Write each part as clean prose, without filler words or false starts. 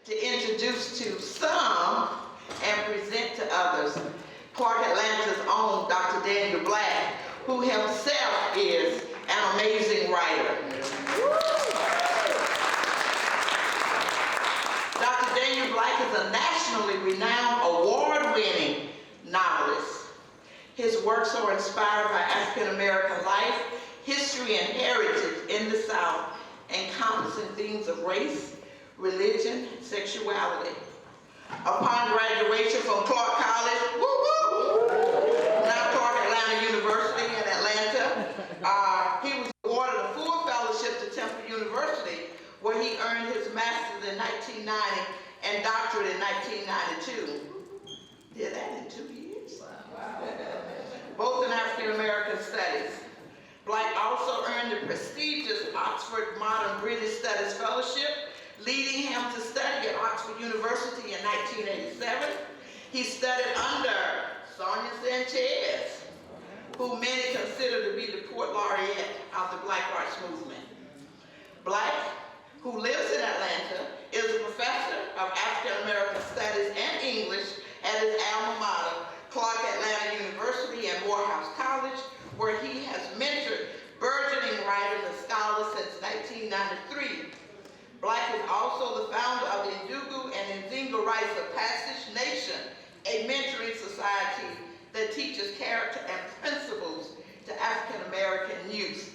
to introduce to some and present to others Clark Atlanta's own Dr. Daniel Black, who himself is an amazing writer. Dr. Daniel Black is a nationally renowned, award-winning novelist. His works are inspired by African-American life, history, and heritage in the South, encompassing themes of race, religion, sexuality. Upon graduation from Clark College, now Clark Atlanta University in Atlanta, he was awarded a full fellowship to Temple University, where he earned his master's in 1990 and doctorate in 1992. Did that in 2 years. Both in African American Studies. Black also earned the prestigious Oxford Modern British Studies Fellowship, leading him to study at Oxford University in 1987. He studied under Sonia Sanchez, who many consider to be the Poet Laureate of the Black Arts Movement. Black, who lives in Atlanta, is a professor of African American Studies and English at his alma mater, Clark Atlanta University and Morehouse College, where he has mentored burgeoning writers and scholars since 1993. Black is also the founder of the Ndugu and Nzinga Rites of Passage Nation, a mentoring society that teaches character and principles to African American youth.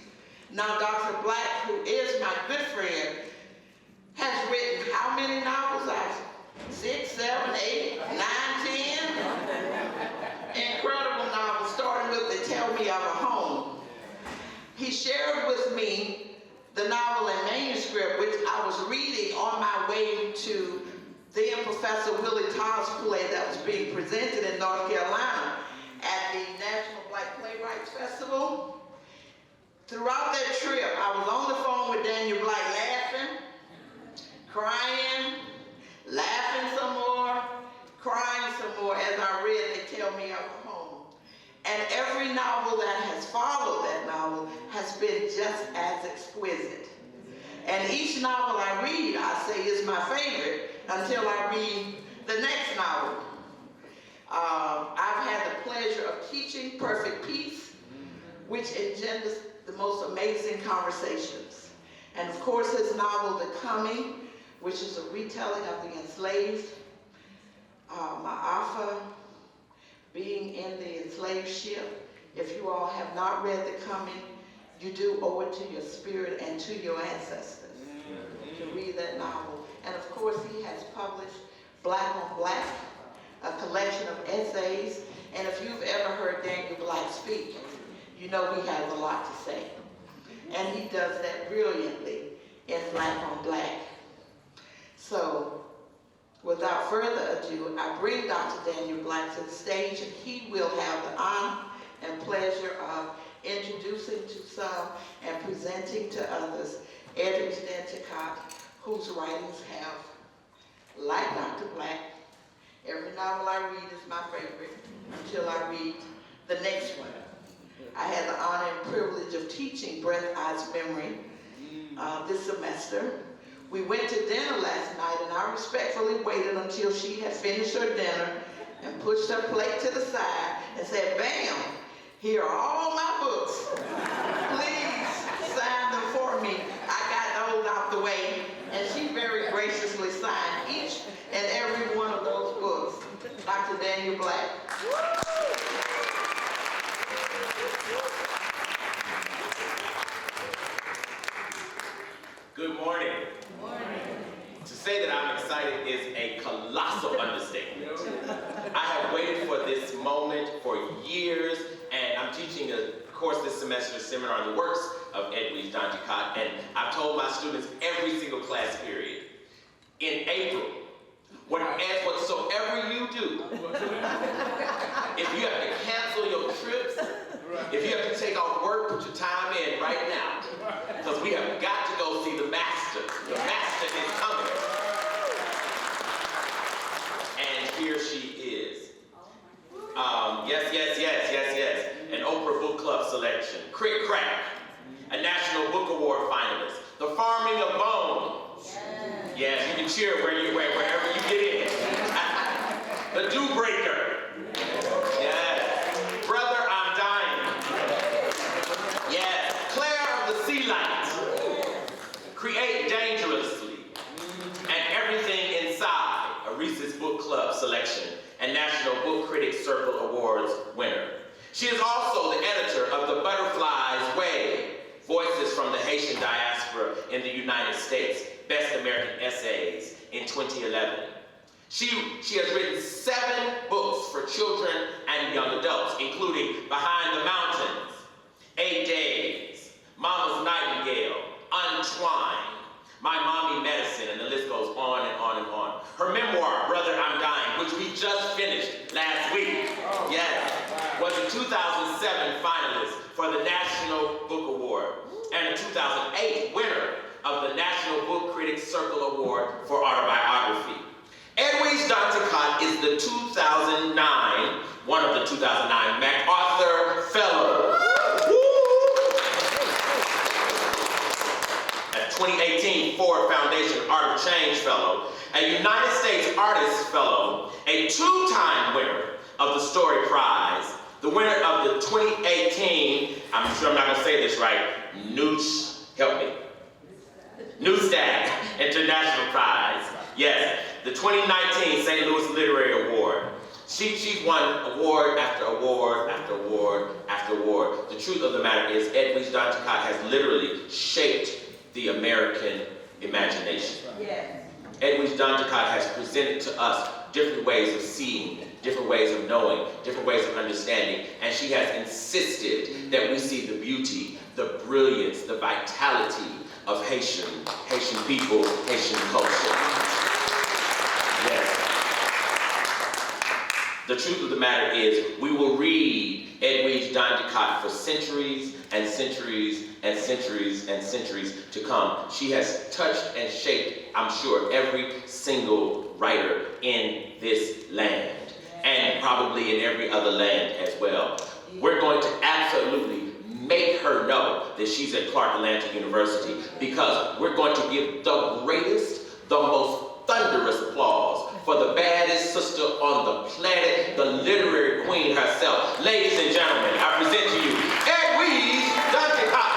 Now, Dr. Black, who is my good friend, has written how many novels? 6, 7, 8, 9, 10? Incredible novels, starting with They Tell Me of a Home. He shared with me the novel in manuscript, which I was reading on my way to then Professor Willie Todd's play that was being presented in North Carolina at the National Black Playwrights Festival. Throughout that trip, I was on the phone with Daniel Black laughing, crying, laughing some more, crying some more as I read They Tell Me of a Home. And every novel that has followed that novel has been just as exquisite. And each novel I read, I say, is my favorite until I read the next novel. I've had the pleasure of teaching Perfect Peace, which engenders the most amazing conversations. And of course, his novel, The Coming, which is a retelling of the enslaved, Ma'afa, being in the enslaved ship. If you all have not read The Coming, you do owe it to your spirit and to your ancestors to read that novel. And of course, he has published Black on Black, a collection of essays. And if you've ever heard Daniel Black speak, you know he has a lot to say. And he does that brilliantly in Black on Black. So, without further ado, I bring Dr. Daniel Black to the stage, and he will have the honor and pleasure of introducing to some and presenting to others Edward Stanchicott, whose writings have, like Dr. Black, every novel I read is my favorite until I read the next one. I had the honor and privilege of teaching Breath, Eyes, Memory this semester. We went to dinner last night, and I respectfully waited until she had finished her dinner and pushed her plate to the side and said, "Bam, here are all my books. Please sign them for me." I got those out the way, and she very graciously signed each and every one of those books. Dr. Daniel Black. Good morning. Good morning. To say that I'm excited is a colossal understatement. I have waited for this moment for years, and I'm teaching a course this semester, a seminar on the works of Edward Stanchicott, and I've told my students every single class period, in April, whatsoever you do, if you have to cancel your trips, if you have to take off work, put your time in right now, because we have got to go see the master. The master is coming. And here she is. Yes. An Oprah Book Club selection. Crick Crack. A National Book Award finalist. The Farming of Bone. Yes, you can cheer wherever you get in. The Dew Breaker. Yes. Brother, I'm dying. Yes. Claire of the Sea Light. Create Dangerously. And Everything Inside, a Reese's Book Club selection and National Book Critics Circle Awards winner. She is also the editor of The Butterfly's Way, Voices from the Haitian Diaspora in the United States, Best American Essays in 2011. She has written 7 books for children and young adults, including Behind the Mountains, 8 Days, Mama's Nightingale, Untwined, My Mommy Medicine, and the list goes on and on and on. Her memoir, Brother, I'm Dying, which we just finished last week, yes, was a 2007 finalist for the National Book Award and a 2008 winner of the National Book Critics Circle Award for autobiography. Edwidge Danticat is the 2009, one of the 2009 MacArthur Fellows. 2018 Ford Foundation Art of Change Fellow, a United States Artists Fellow, a 2-time winner of the Story Prize, the winner of the 2018, I'm sure I'm not gonna say this right, Newstad International Prize. Yes, the 2019 St. Louis Literary Award. She's won award after award after award after award. The truth of the matter is Edwidge Danticat has literally shaped the American imagination. Yes. Edwidge Danticat has presented to us different ways of seeing, different ways of knowing, different ways of understanding, and she has insisted that we see the beauty, the brilliance, the vitality of Haitian people, Haitian culture. Yes. The truth of the matter is we will read Edwidge Danticat for centuries and centuries and centuries and centuries to come. She has touched and shaped, I'm sure, every single writer in this land and probably in every other land as well. We're going to absolutely make her know that she's at Clark Atlanta University because we're going to give the greatest, the most thunderous applause for the baddest sister on the planet, the literary queen herself. Ladies and gentlemen, I present to you Edwidge Danticat.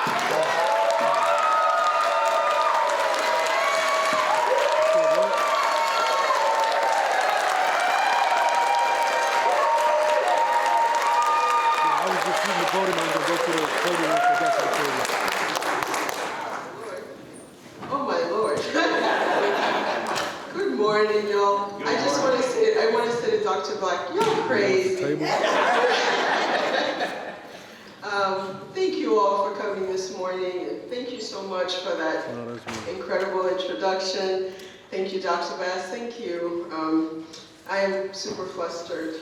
I was just reading the podium. I'm going to go to the podium and forget to the podium. Oh my Lord. Good morning, y'all. I want to say to Dr. Black, y'all crazy. Thank you all for coming this morning. And thank you so much for that incredible introduction. Thank you, Dr. Bass. Thank you. I am super flustered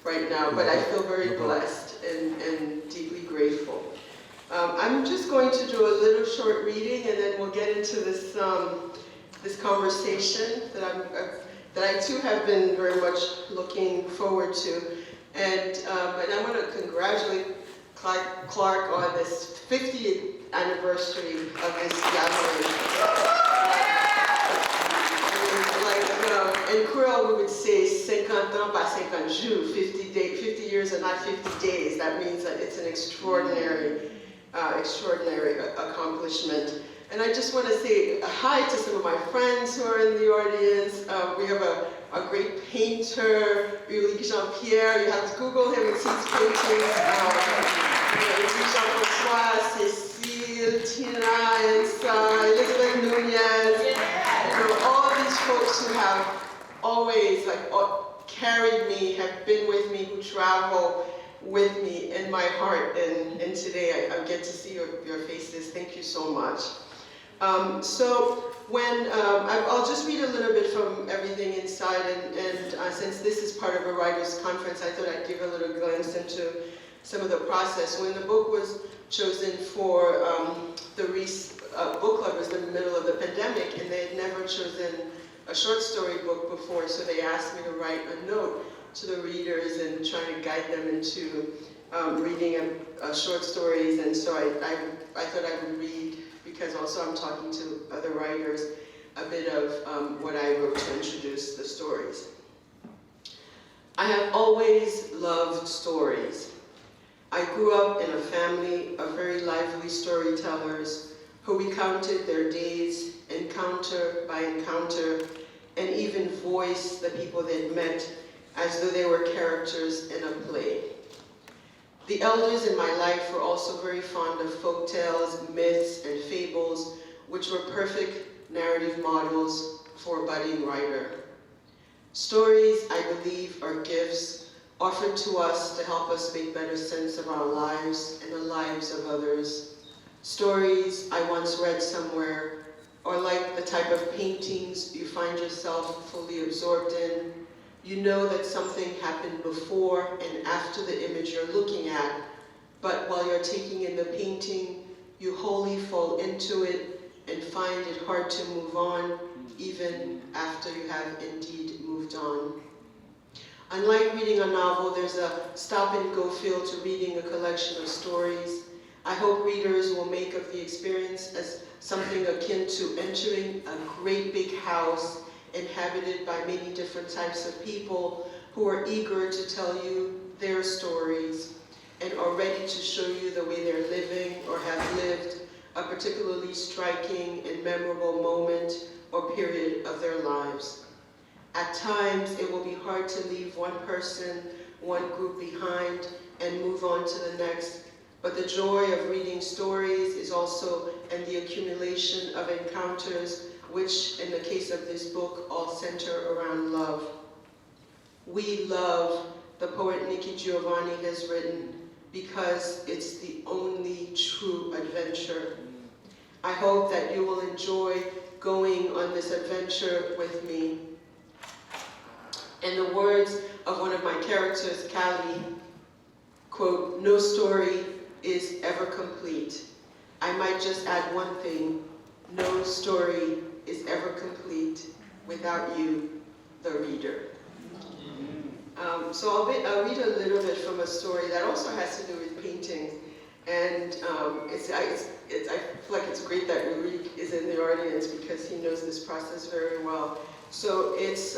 right now, but I feel very blessed and deeply grateful. I'm just going to do a little short reading, and then we'll get into this this conversation that I too have been very much looking forward to, and I want to congratulate Clark on this 50th anniversary of his gathering. In Creole, we would say 50 ans par 50 jours, 50 years and not 50 days. That means that it's an extraordinary accomplishment. And I just want to say hi to some of my friends who are in the audience. We have a great painter, Ulrich Jean-Pierre. You have to Google him and see his paintings. Jean-François, Cécile, Tina, Elizabeth Nunez. All these folks who have always carried me, have been with me, who travel with me in my heart. And today I get to see your faces. Thank you so much. I'll just read a little bit from everything inside, and since this is part of a writers' conference, I thought I'd give a little glimpse into some of the process. When the book was chosen for the Reese Book Club, it was in the middle of the pandemic, and they had never chosen a short story book before, so they asked me to write a note to the readers and try to guide them into reading short stories, and so I thought I would read, because also I'm talking to other writers. a bit of what I wrote to introduce the stories. I have always loved stories. I grew up in a family of very lively storytellers who recounted their days, encounter by encounter, and even voiced the people they'd met as though they were characters in a play. The elders in my life were also very fond of folk tales, myths, and fables, which were perfect narrative models for a budding writer. Stories, I believe, are gifts offered to us to help us make better sense of our lives and the lives of others. Stories I once read somewhere, or like the type of paintings you find yourself fully absorbed in. You know that something happened before and after the image you're looking at, but while you're taking in the painting, you wholly fall into it and find it hard to move on, even after you have indeed moved on. Unlike reading a novel, there's a stop-and-go feel to reading a collection of stories. I hope readers will make of the experience as something akin to entering a great big house inhabited by many different types of people who are eager to tell you their stories and are ready to show you the way they're living or have lived a particularly striking and memorable moment or period of their lives. At times, it will be hard to leave one person, one group behind and move on to the next, but the joy of reading stories is also in the accumulation of encounters which, in the case of this book, all center around love. We love, the poet Nikki Giovanni has written, because it's the only true adventure. I hope that you will enjoy going on this adventure with me. In the words of one of my characters, Callie, quote, "No story is ever complete. I might just add one thing, no story is ever complete without you, the reader." So I'll read a little bit from a story that also has to do with painting, and I feel like it's great that Rurik is in the audience because he knows this process very well. So it's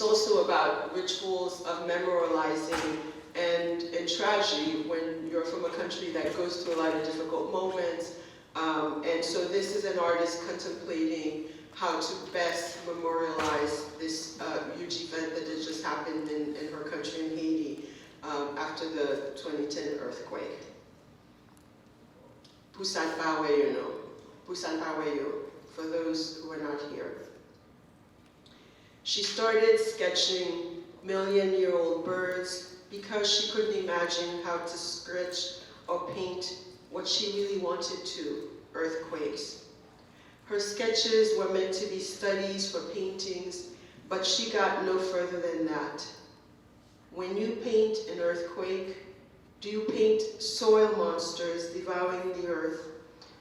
also about rituals of memorializing and tragedy when you're from a country that goes through a lot of difficult moments. And so this is an artist contemplating how to best memorialize this huge event that had just happened in her country in Haiti after the 2010 earthquake. Pusan Paweyo, for those who are not here. She started sketching million-year-old birds because she couldn't imagine how to sketch or paint what she really wanted to, earthquakes. Her sketches were meant to be studies for paintings, but she got no further than that. When you paint an earthquake, do you paint soil monsters devouring the earth,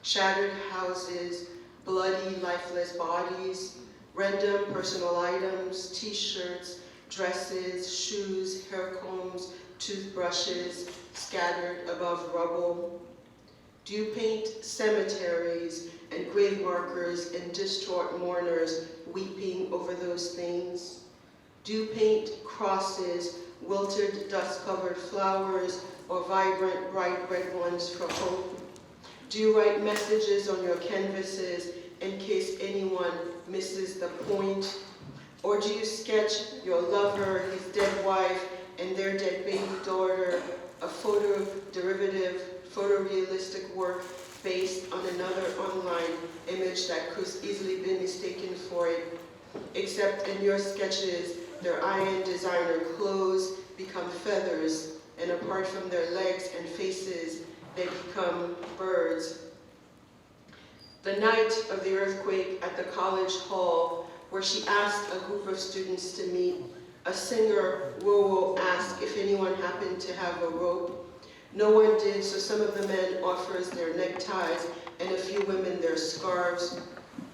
shattered houses, bloody, lifeless bodies, random personal items, t-shirts, dresses, shoes, hair combs, toothbrushes scattered above rubble? Do you paint cemeteries and grave markers and distraught mourners weeping over those things? Do you paint crosses, wilted, dust-covered flowers, or vibrant, bright red ones for hope? Do you write messages on your canvases in case anyone misses the point? Or do you sketch your lover, his dead wife, and their dead baby daughter, a photorealistic work based on another online image that could easily be mistaken for it? Except in your sketches, their iron designer clothes become feathers, and apart from their legs and faces, they become birds. The night of the earthquake at the college hall, where she asked a group of students to meet, a singer, Wowo, asked if anyone happened to have a rope. No one did, so some of the men offers their neckties and a few women their scarves.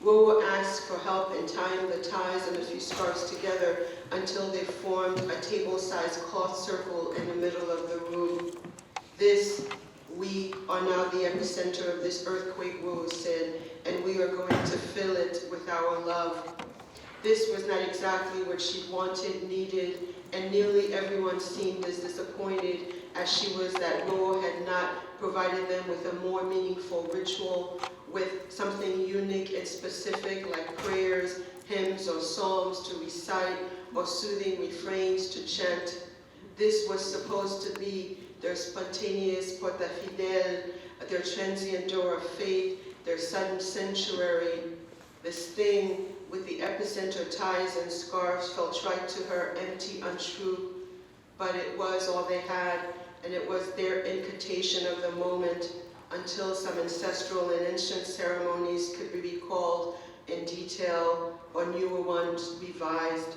Wowo asked for help in tying the ties and a few scarves together until they formed a table-sized cloth circle in the middle of the room. This we are now the epicenter of this earthquake, Rose said, and we are going to fill it with our love. This was not exactly what she wanted, needed, and nearly everyone seemed as disappointed as she was that Lowell had not provided them with a more meaningful ritual, with something unique and specific like prayers, hymns, or psalms to recite, or soothing refrains to chant. This was supposed to be their spontaneous porta fidel, their transient door of faith, their sudden sanctuary. This thing with the epicenter ties and scarves felt right to her, empty, untrue, but it was all they had, and it was their incantation of the moment until some ancestral and ancient ceremonies could be recalled in detail or newer ones revised.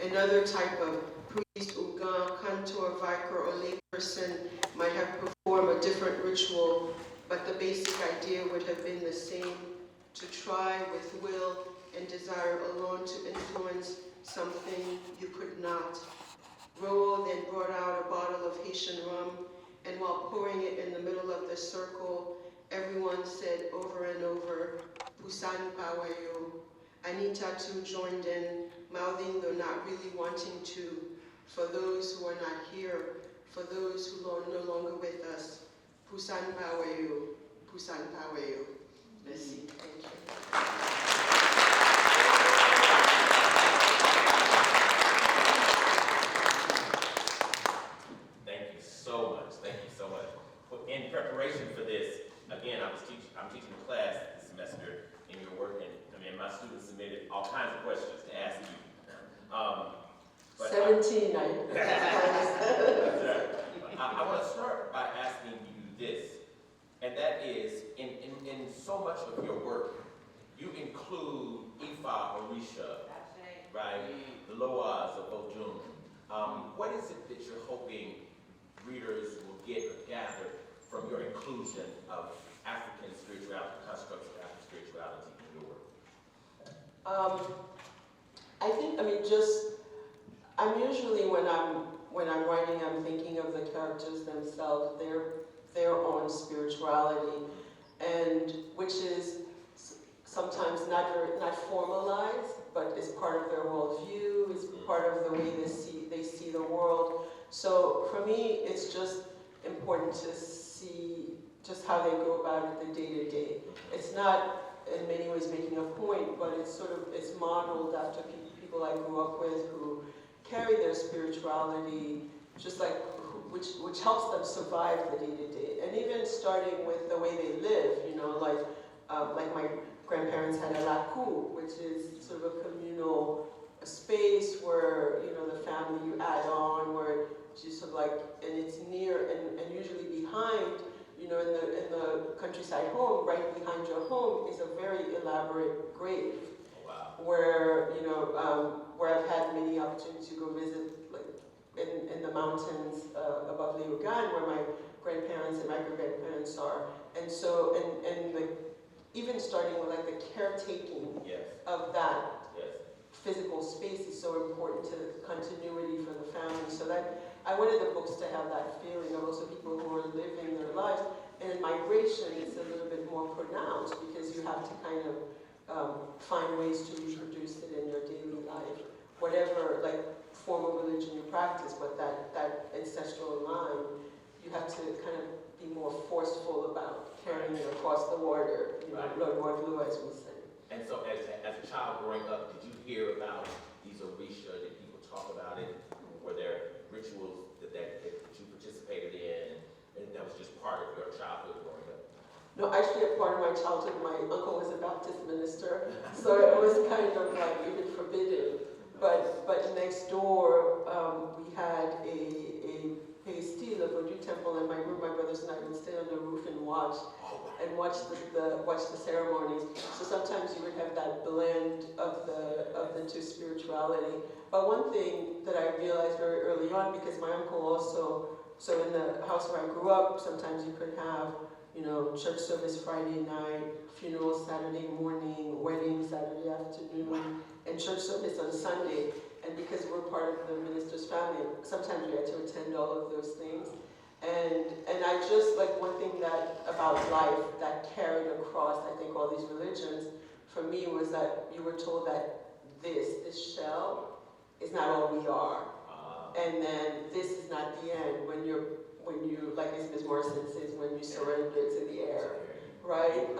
Another type of priest, Ugan, cantor, vicar, or layperson might have performed a different ritual, but the basic idea would have been the same: to try with will and desire alone to influence something you could not. Roel then brought out a bottle of Haitian rum, and while pouring it in the middle of the circle, everyone said over and over, Pusan Pawayo. Anita too joined in, mouthing though not really wanting to, for those who are not here, for those who are no longer with us. Pusan Pawayo, Pusan Pawayo. Merci. Thank you. Thank you so much. Thank you so much. In preparation for this, again, I'm teaching a class this semester in your work, and my students submitted all kinds of questions to ask you. 17, I want to start by asking you this, and that is, in so much of your work, you include Ifa, Orisha, right? The Loas of Ojun. What is it that you're hoping readers will get or gather from your inclusion of African spirituality, constructs of African spirituality in your work? I'm usually when I'm writing, I'm thinking of the characters themselves, their own spirituality, and which is sometimes not formalized, but is part of their worldview, is part of the way they see the world. So for me, it's just important to see just how they go about it the day to day. It's not in many ways making a point, but it's modeled after people I grew up with who carry their spirituality, just like which helps them survive the day to day. And even starting with the way they live, like my grandparents had a laku, which is sort of a communal space where the family you add on, where it's sort of like, and it's near and usually behind. In the countryside home, right behind your home, is a very elaborate grave. Wow. Where I've had many opportunities to go visit, like in the mountains above Leogan, where my grandparents and my great-grandparents are, and so even starting with like the caretaking Yes. of that Yes. physical space is so important to the continuity for the family. So that I wanted the books to have that feeling of also people who are living their lives. And in migration, it's a little bit more pronounced because you have to kind of find ways to reproduce it in your daily life, whatever like form of religion you practice, but that ancestral line, you have to kind of be more forceful about carrying it across the water, Right. Lord, as we say. And so as a child growing up, did you hear about these Orisha? Did people talk about it? Were there rituals that you participated in, and that was just part of your childhood growing up? No, actually, a part of my childhood, my uncle was a Baptist minister, so it was kind of like even forbidden. But next door, we had a steel, a Vodou temple, and my brothers and I would stay on the roof and watch the ceremonies. So sometimes you would have that blend of the two spirituality. But one thing that I realized very early on, because my uncle also, so in the house where I grew up, sometimes you could have, church service Friday night, funeral Saturday morning, wedding Saturday afternoon, and church service on Sunday. And because we're part of the minister's family, sometimes we had to attend all of those things. And I just, like, one thing that, about life that carried across, I think, all these religions, for me, was that you were told that this shell is not all we are. And then this is not the end. When you, like as Ms. Morrison says, when you surrender to the air, right?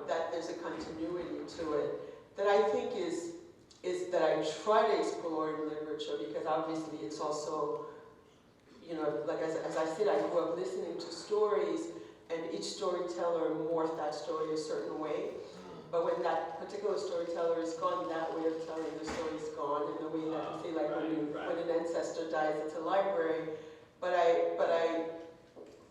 That there's a continuity to it that I think is that I try to explore in literature, because obviously it's also, you know, like as I said, I grew up listening to stories, and each storyteller morphed that story a certain way. But when that particular storyteller is gone, that way of telling the story is gone, and the way that you say, like when an ancestor dies, it's a library. But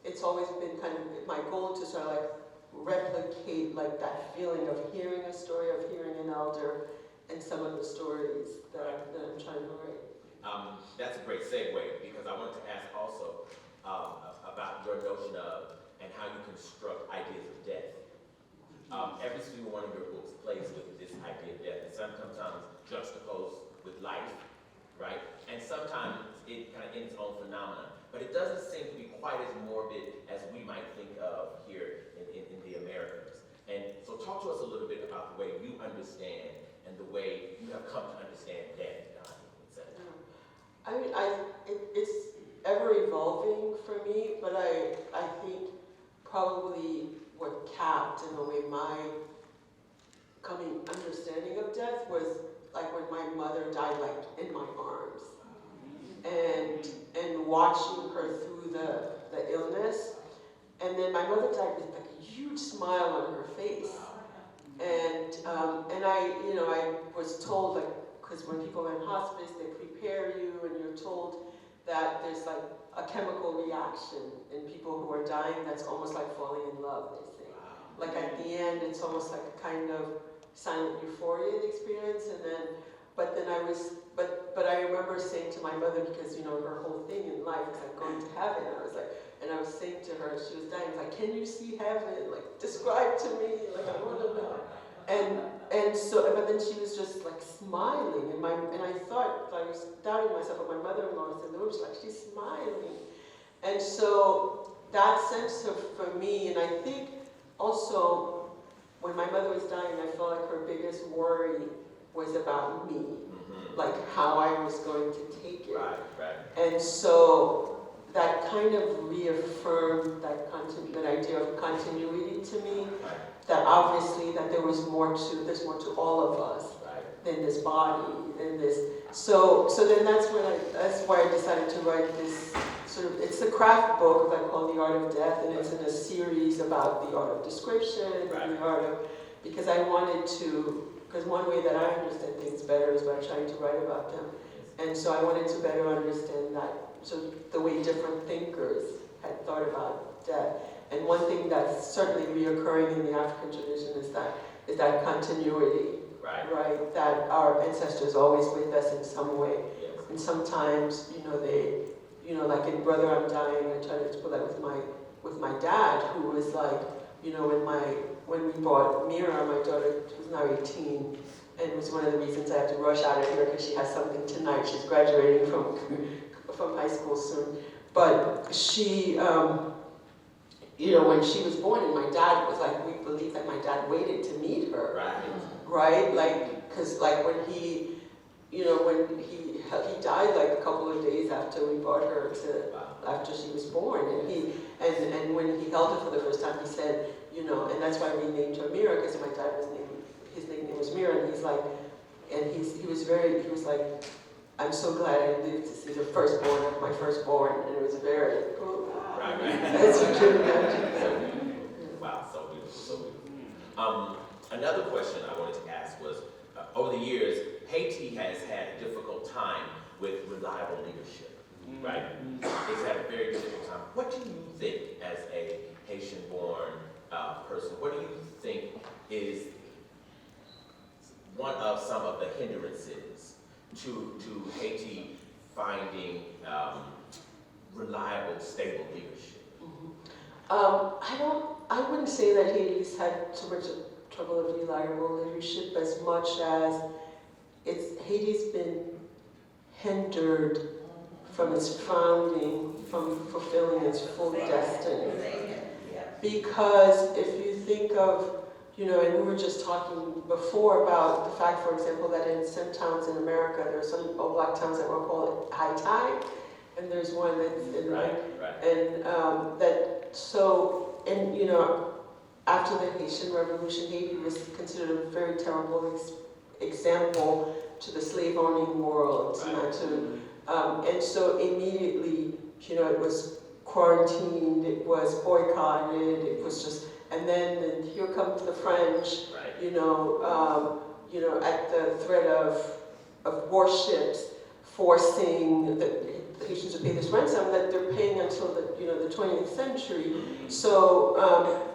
it's always been kind of my goal to sort of like replicate like that feeling of hearing a story, of hearing an elder, and some of the stories that I'm trying to write. That's a great segue, because I wanted to ask also about your notion of and how you construct ideas of death. Every single one of your books plays with this idea of death, and sometimes juxtaposed with life, right? And sometimes it kind of in its own phenomenon. But it doesn't seem to be quite as morbid as we might think of here in the Americas. And so talk to us a little bit about the way you understand and the way you have come to understand death, etc. I mean, it's ever evolving for me, but I think probably what capped in a way my coming understanding of death was like when my mother died, like in my arms, and watching her through the illness, and then my mother died with like a huge smile on her face, and I was told, like, because when people are in hospice, they prepare you, and you're told that there's like a chemical reaction in people who are dying that's almost like falling in love, they say. Like at the end, it's almost like a kind of silent euphoria experience, but I remember saying to my mother, because you know her whole thing in life is like going to heaven. I was saying to her, she was dying, like, can you see heaven? Like, describe to me, like I want to know. And so, but then she was just like smiling, and I thought, I was doubting myself, but my mother-in-law was in the room, she's like, she's smiling. And so that sense of, for me, and I think also when my mother was dying, I felt like her biggest worry was about me, like how I was going to take it. Right. And so that kind of reaffirmed that idea of continuity to me, that obviously that there's more to all of us than this body, than this. So then that's why I decided to write this sort of, it's a craft book that I call The Art of Death, and it's in a series about the art of description, and the art of, because I wanted to, because one way that I understand things better is by trying to write about them. And so I wanted to better understand that, so the way different thinkers had thought about death. And one thing that's certainly reoccurring in the African tradition is that continuity, right? That our ancestors are always with us in some way. Yes. And sometimes, like in Brother I'm Dying, I try to put that with my dad, who was like, when we bought Mira, my daughter, who's now 18, and it was one of the reasons I have to rush out of here because she has something tonight. She's graduating from high school soon. But she, when she was born, and my dad was like, we believe that my dad waited to meet her. Right? Like, because like when he died like a couple of days after we brought her after she was born, and when he held her for the first time, he said, and that's why we named her Mira, because my dad his nickname was Mira, and he's like, and he was like, I'm so glad I lived to see the firstborn of my firstborn, and it was very cool. As you can imagine. Wow, so beautiful. Another question I wanted to ask was, over the years, Haiti has had a difficult time with reliable leadership, right? It's had a very difficult time. What do you think, as a Haitian-born person, what do you think is one of some of the hindrances to Haiti finding reliable, stable leadership? I wouldn't say that Haiti's had too much trouble of reliable leadership as much as Haiti's been hindered from its founding, from fulfilling its full destiny. Because if you think of, and we were just talking before about the fact, for example, that in some towns in America, there are some old black towns that were called high tide, and there's one that's in and after the Haitian Revolution, Haiti was considered a very terrible example to the slave-owning world, and so immediately, it was quarantined, it was boycotted, it was just, and here comes the French, at the threat of warships forcing the Haitians to pay this ransom that they're paying until the 20th century. So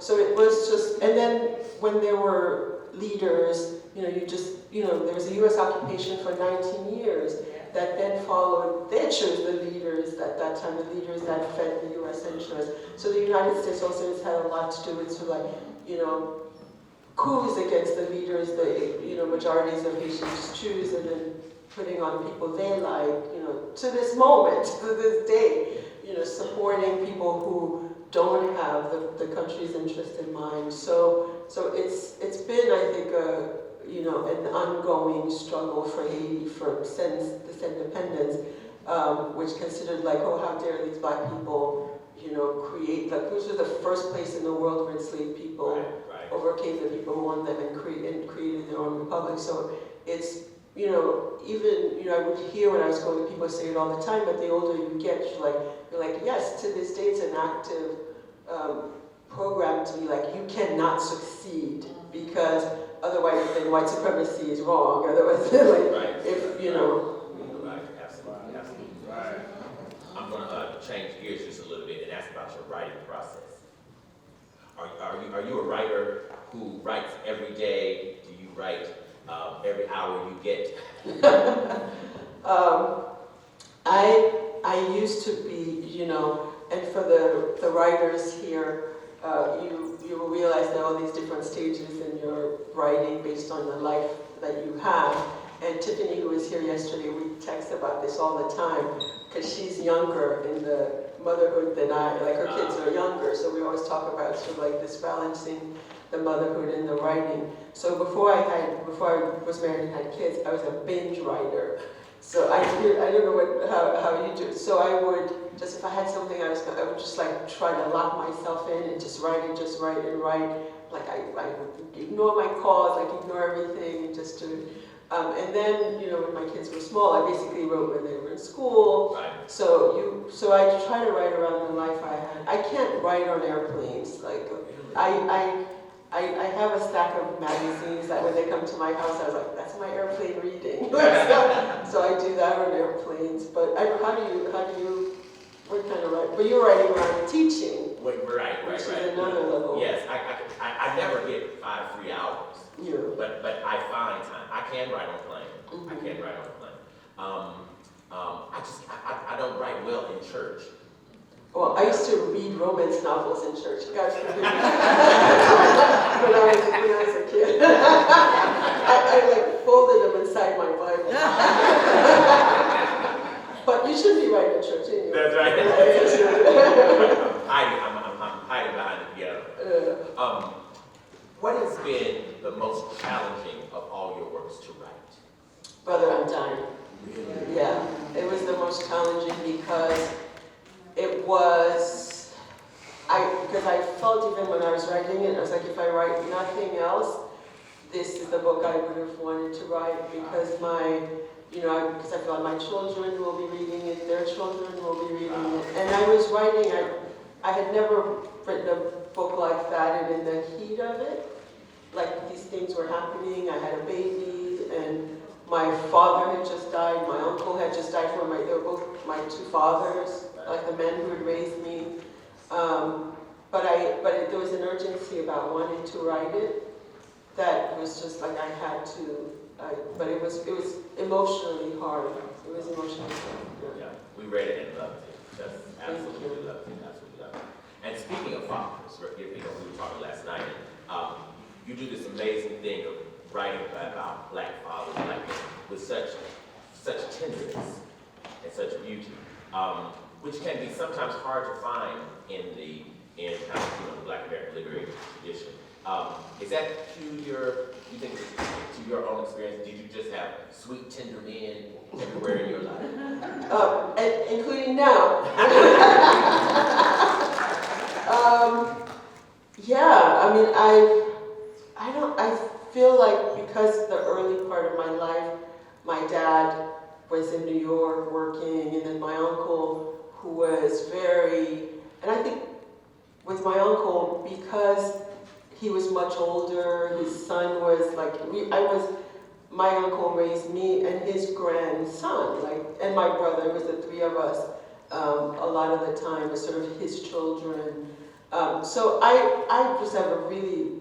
it was just, and then when there were leaders, there was a U.S. occupation for 19 years that then followed. They chose the leaders at that time, the leaders that fed the U.S. interests. So the United States also has had a lot to do with coups against the leaders, the majorities of Haitians choose, and then putting on people they like, to this moment, to this day, supporting people who don't have the country's interest in mind. So it's been, I think, an ongoing struggle for Haiti since this independence, which considered how dare these black people, create, this was the first place in the world where enslaved people overcame the people who wanted them and created their own republic. So it's, I would hear when I was going, people say it all the time, but the older you get, you're like, yes, to this day it's an active program to be like, you cannot succeed because otherwise then white supremacy is wrong. Otherwise, Absolutely. Right. I'm going to change gears just a little bit and ask about your writing process. Are you a writer who writes every day? Do you write every hour you get? I used to be, and for the writers here, you will realize there are all these different stages in your writing based on the life that you have. And Tiffany, who was here yesterday, we text about this all the time because she's younger in the motherhood than I, her kids are younger, so we always talk about this balancing the motherhood and the writing. So before I was married and had kids, I was a binge writer. So I don't know how you do it. So I would just, if I had something, I would just try to lock myself in and just write and write. I would ignore my calls, ignore everything and just do it. And then, when my kids were small, I basically wrote when they were in school. Right. So I try to write around the life I had. I can't write on airplanes. I have a stack of magazines that when they come to my house, I was like, that's my airplane reading. So I do that on airplanes. But what kind of writing? But you're writing around teaching. Right. Which is another level. Yes, I never get 5 free hours. Yeah. But I find time. I can write on a plane. Mm-hmm. I can write on a plane. I don't write well in church. Well, I used to read romance novels in church. God forbid. when I was a kid. I folded them inside my Bible. But you shouldn't be writing in church, anyway. That's right. I'm hiding behind the piano. What has been the most challenging of all your works to write? Brother, I'm dying. Yeah, it was the most challenging because because I felt even when I was writing it, I was like, if I write nothing else, this is the book I would have wanted to write because because I feel like my children will be reading it, their children will be reading it. And I was writing, I had never written a book like that and in the heat of it. These things were happening, I had a baby, and my father had just died, my uncle had just died, they were both my two fathers, the men who had raised me. But there was an urgency about wanting to write it that was just I had to, but it was emotionally hard. It was emotionally hard. Yeah, we read it and loved it. Just absolutely loved it, absolutely loved it. And speaking of fathers, we were talking last night, you do this amazing thing of writing about black fathers, black men, with such tenderness and such beauty, which can be sometimes hard to find in the Black American literary tradition. Is that you think, to your own experience? Did you just have sweet, tender men everywhere in your life? Including now. Yeah, I mean, I feel like because the early part of my life, my dad was in New York working, and then my uncle, who was and I think with my uncle, because he was much older, his son was like, my uncle raised me and his grandson, and my brother, it was the three of us, a lot of the time, was sort of his children. So I just have a really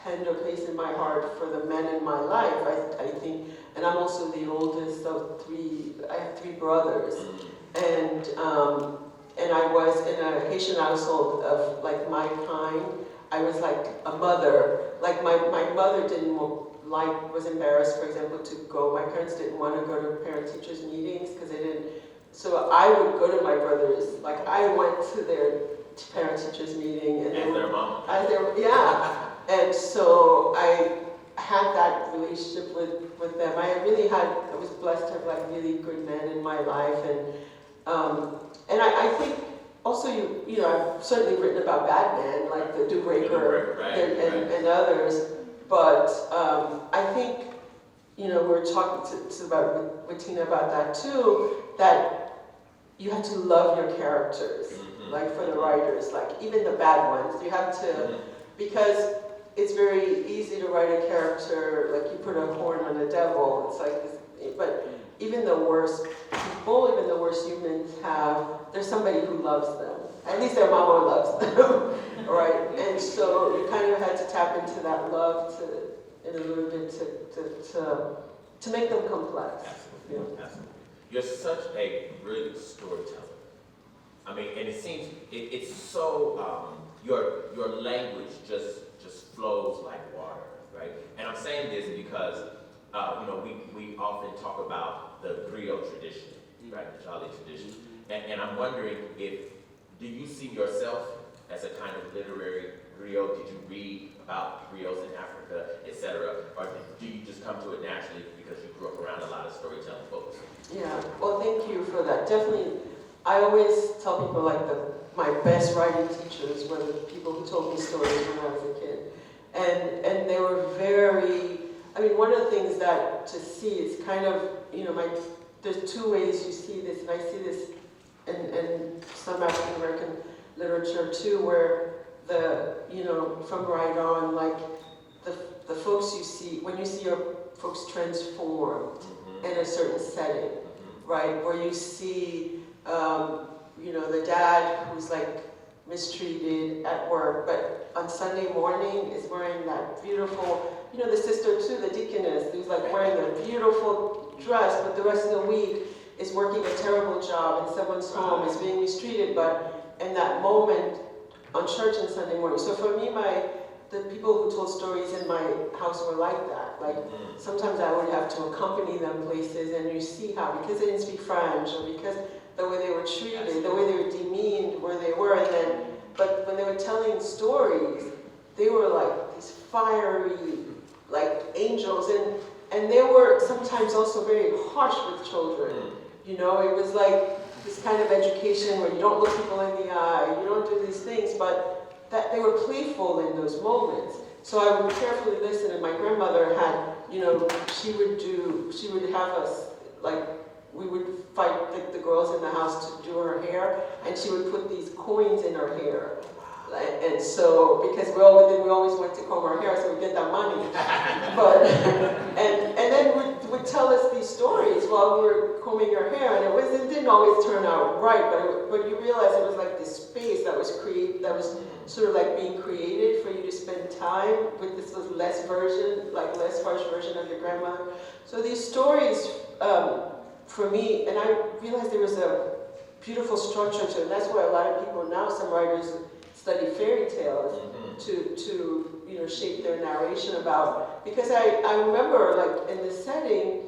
tender place in my heart for the men in my life, I think, and I'm also the oldest of three. I have three brothers, and I was in a Haitian household of like my kind. I was like a mother. Like my mother was embarrassed, for example, to go. My parents didn't want to go to parent-teachers meetings because they didn't. So I would go to my brothers. Like I went to their parent-teachers meeting, and As their mom. Yeah. And so I had that relationship with them. I was blessed to have like really good men in my life, and I think also you know I've certainly written about bad men like the Do-Breaker and others, but I think you know we're talking with Tina about that too, that you have to love your characters, like for the writers, like even the bad ones, you have to, because it's very easy to write a character, like you put a horn on the devil, it's like this, but even the worst people, even the worst humans there's somebody who loves them. At least their mama loves them, right? And so you kind of had to tap into that love in a little bit to make them complex. Absolutely. Yeah. Absolutely. You're such a brilliant storyteller. I mean, and it seems it's so your language just flows like water, right? And I'm saying this because you know we often talk about the griot tradition, right? The Jolly tradition, and I'm wondering do you see yourself as a kind of literary griot? Did you read about griots in Africa, etc., or do you just come to it naturally because you grew up around a lot of storytelling folks? Yeah, well, thank you for that. Definitely, I always tell people like my best writing teachers were the people who told me stories when I was a kid. And they were very, I mean, one of the things that to see is kind of, you know, there's two ways you see this, and I see this in some African American literature too, where you know, from right on, like the folks you see, when you see your folks transformed in a certain setting, right, where you see, you know, the dad who's like mistreated at work, but on Sunday morning is wearing that beautiful, you know, the sister too, the deaconess, who's like wearing a beautiful dress, but the rest of the week is working a terrible job in someone's home, is being mistreated, but in that moment on church on Sunday morning. So for me, the people who told stories in my house were like that. Like sometimes I would have to accompany them places, and you see how, because they didn't speak French, or because the way they were treated, the way they were demeaned where they were, but when they were telling stories, they were like these fiery, like angels, and they were sometimes also very harsh with children. You know, it was like this kind of education where you don't look people in the eye, you don't do these things, but that they were playful in those moments. So I would carefully listen, and my grandmother had, you know, she would have us, like, we would fight the girls in the house to do her hair, and she would put these coins in her hair. And so, because we always went to comb our hair, so we get that money. But and then would tell us these stories while we were combing our hair, and it didn't always turn out right. But you realize it was like this space that was sort of like being created for you to spend time with this less harsh version of your grandmother. So these stories, for me, and I realized there was a beautiful structure to it. And that's why a lot of people now, some writers study fairy tales to you know, shape their narration about, because I remember like in the setting,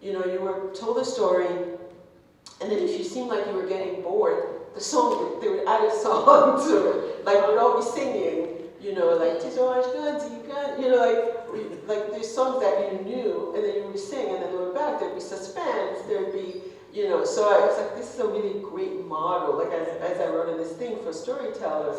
you know, you were told a story And then if you seemed like you were getting bored, they would add a song to it. Like we'd all be singing, you know, like you know, like there's songs that you knew, and then you would sing, and then they were back. There'd be suspense. There'd be, you know. So I was like, this is a really great model. Like as I wrote in this thing for storytellers,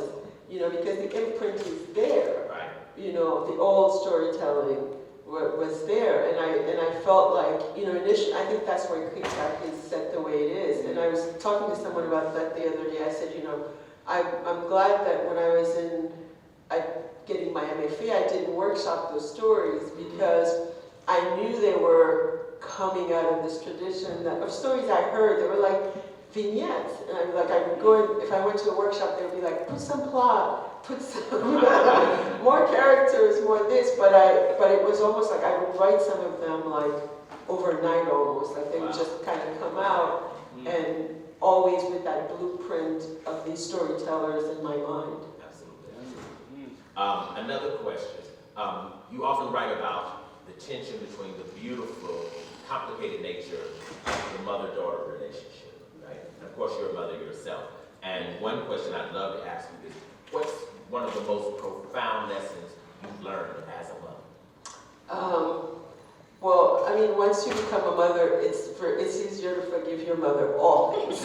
you know, because the imprint is there. Right. You know, the old storytelling was there, and I felt like, you know, initially, I think that's why Kickback is set the way it is. And I was talking to someone about that the other day. I said, you know, I'm glad that when I was getting my MFA, I didn't workshop those stories, because I knew they were coming out of this tradition of stories I heard. They were like vignettes, and I would go, if I went to a workshop, they would be like, put some plot, put some more characters, more this, but it was almost like I would write some of them like overnight almost, like they would just kind of come out, and always with that blueprint of these storytellers in my mind. Absolutely. Another question. You often write about the tension between the beautiful, complicated nature of the mother-daughter relationship, right? And of course, you're a mother yourself. And one question I'd love to ask you is, what's one of the most profound lessons you've learned as a mother? Well, I mean, once you become a mother, it's easier to forgive your mother all things.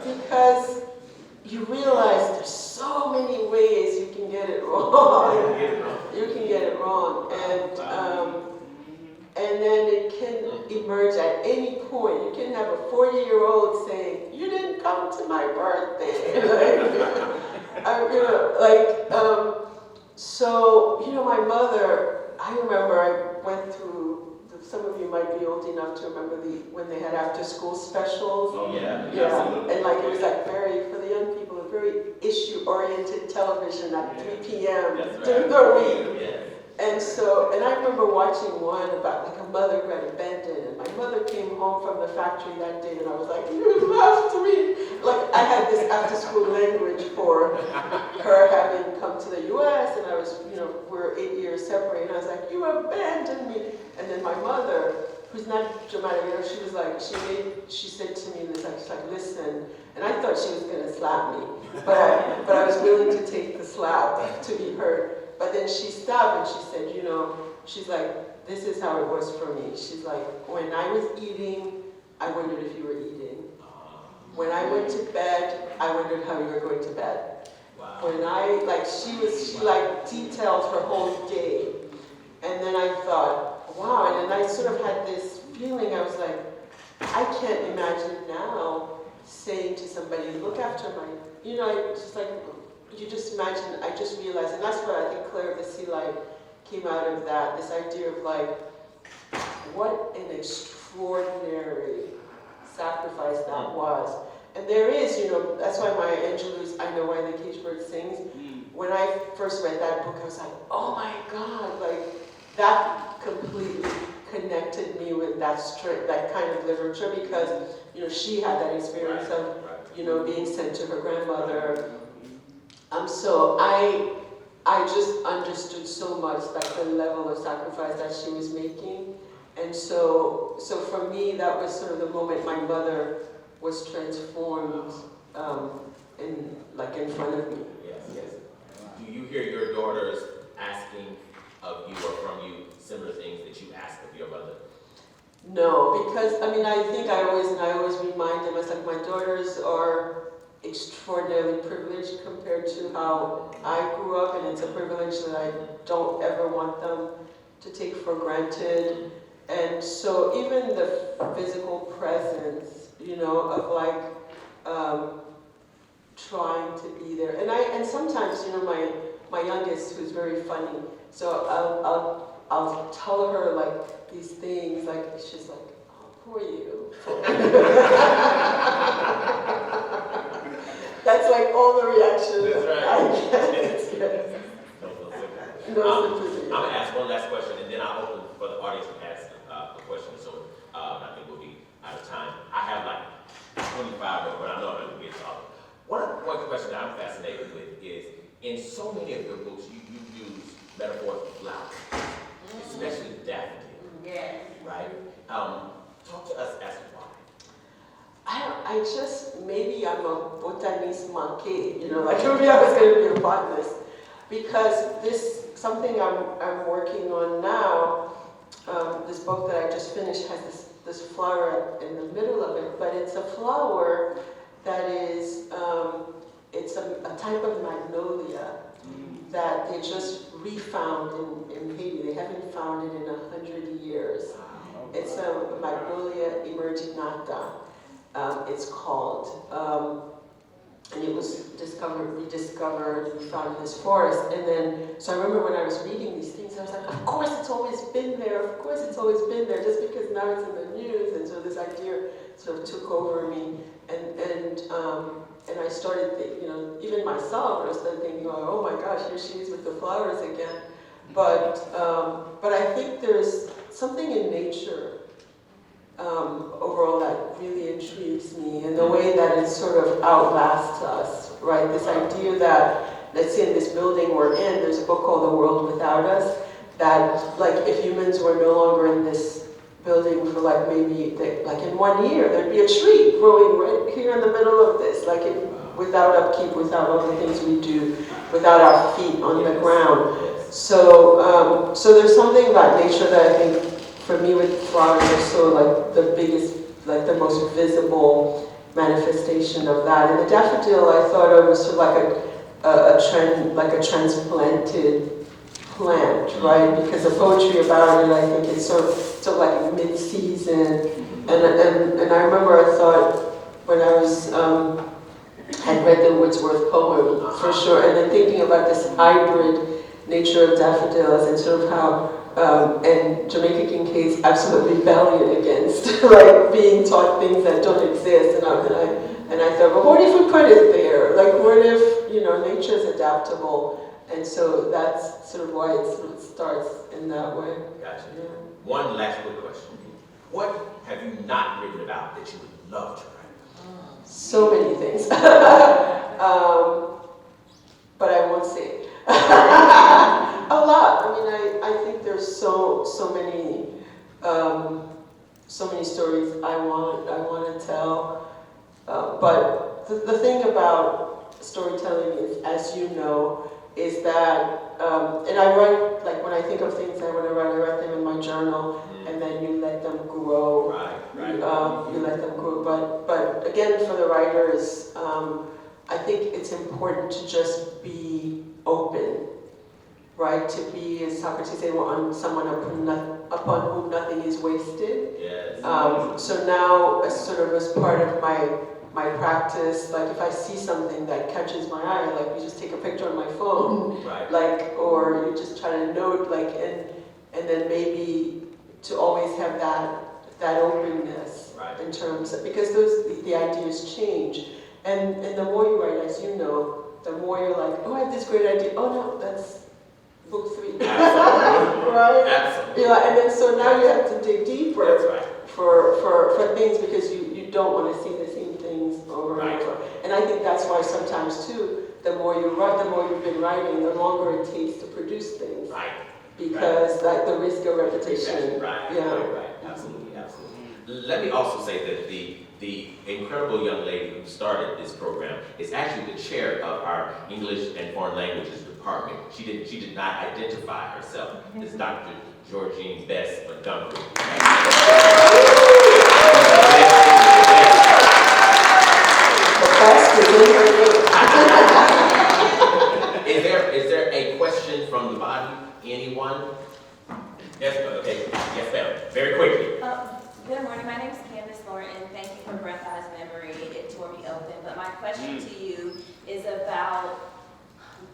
Because you realize there's so many ways you can get it wrong. You can get it wrong. And then it can emerge at any point. You can have a 40-year-old saying, "You didn't come to my birthday." So, you know, my mother, I remember I went through, some of you might be old enough to remember when they had after-school specials. Oh, yeah. Yeah, Absolutely. and like it was like for the young people, a very issue-oriented television at 3 p.m. during the week. Yeah. And I remember watching one about like a mother who had abandoned, and my mother came home from the factory that day, and I was like, "You left me." Like I had this after-school language for her having come to the U.S., and I was, you know, we're 8 years separated, and I was like, "You abandoned me." And then my mother, who's not dramatic, you know, she was like, she said to me, she's like, "Listen," and I thought she was gonna slap me, but I was willing to take the slap to be heard. But then she stopped and she said, you know, she's like, "This is how it was for me." She's like, "When I was eating, I wondered if you were eating. When I went to bed, I wondered how you were going to bed." Wow. When she detailed her whole day. And then I thought, wow, and then I sort of had this feeling, I was like, I can't imagine now saying to somebody, "Look after my," you know, just like, you just imagine, I just realized, and that's where I think Claire of the Sea Light came out of that, this idea of like, what an extraordinary sacrifice that was. And there is, you know, that's why Maya Angelou's I Know Why the Caged Bird Sings, when I first read that book, I was like, oh my God, like, that completely connected me with that kind of literature, because, you know, she had that experience of, you know, being sent to her grandmother. So I just understood so much, like the level of sacrifice that she was making. And so for me, that was sort of the moment my mother was transformed in front of me. Yes. Do you hear your daughters asking of you or from you similar things that you ask of your mother? No, because I mean, I think I always remind them, it's like my daughters are extraordinarily privileged compared to how I grew up, and it's a privilege that I don't ever want them to take for granted. And so even the physical presence, you know, of like trying to be there. And sometimes, you know, my youngest, who's very funny, so I'll tell her like these things, like she's like, "Oh, poor you." That's like all the reactions I get. No sympathy. I'm going to ask one last question, and then I'll open for the audience to ask a question. So I think we'll be out of time. I have like 25 minutes, but I know I'm going to get to all of them. One question that I'm fascinated with is, in so many of your books, you use metaphors of flowers, especially daffodil. Yes. Right? Talk to us as to why. I just, maybe I'm a botanist manqué, like maybe I was going to be a botanist. Because something I'm working on now, this book that I just finished has this flower in the middle of it, but it's a flower that is, it's a type of magnolia that they just refound in Haiti. They haven't found it in 100 years. It's a Magnolia emerginata, it's called. And it was rediscovered, we found in this forest. And then, so I remember when I was reading these things, I was like, of course it's always been there, of course it's always been there, just because now it's in the news. And so this idea sort of took over me. And I started, even myself, I started thinking, oh my gosh, here she is with the flowers again. But I think there's something in nature overall that really intrigues me, and the way that it sort of outlasts us, right? This idea that, let's say in this building we're in, there's a book called The World Without Us, that like if humans were no longer in this building for like maybe, like in 1 year, there'd be a tree growing right here in the middle of this, like without upkeep, without all the things we do, without our feet on the ground. So, so there's something about nature that I think, for me with flowers, are so like the biggest, like the most visible manifestation of that. And the daffodil, I thought of was sort of like a transplanted plant, right? Because the poetry about it, I think, is sort of like mid-season. And I remember I thought when I was had read the Wordsworth poem for sure, and then thinking about this hybrid nature of daffodils and sort of how. And Jamaica Kincaid's absolute rebellion against like being taught things that don't exist, and I thought, well, what if we put it there? Like, what if nature is adaptable, and so that's sort of why it sort of starts in that way. Gotcha. Yeah. One last quick question: what have you not written about that you would love to write? So many things, but I won't say it. A lot. I mean, I think there's so many stories I want to tell. But the thing about storytelling is, as you know, is that and I write, like when I think of things I want to write, I write them in my journal, and then you let them grow. Right. You let them grow. But again, for the writers, I think it's important to just be open. Right, to be, as Socrates said, someone upon whom nothing is wasted. Yes. So now, as part of my practice, like if I see something that catches my eye, like you just take a picture on my phone, Right. like, or you just try to note, like, and then maybe to always have that openness, Right. in terms of, because the ideas change, and the more you write, as you know, the more you're like, oh, I have this great idea. Oh no, that's book 3. Absolutely. Right? Absolutely. Yeah, and then so now you have to dig deeper. That's right. For things, because you don't want to see the same things over and Right. over. And I think that's why sometimes too, the more you write, the more you've been writing, the longer it takes to produce things. Right. Because like the risk of repetition. Right. Yeah. Right. Absolutely. Let me also say that the incredible young lady who started this program is actually the chair of our English and Foreign Languages department. She did not identify herself as Dr. Georgine Bess Montgomery. The best is in her name. Is there a question from the body? Anyone? Yes, okay. Yes, ma'am. Very quickly. Good morning, my name is Candace Thornton. Thank you for Breath Eyes Memory. It tore me open. But my question to you is about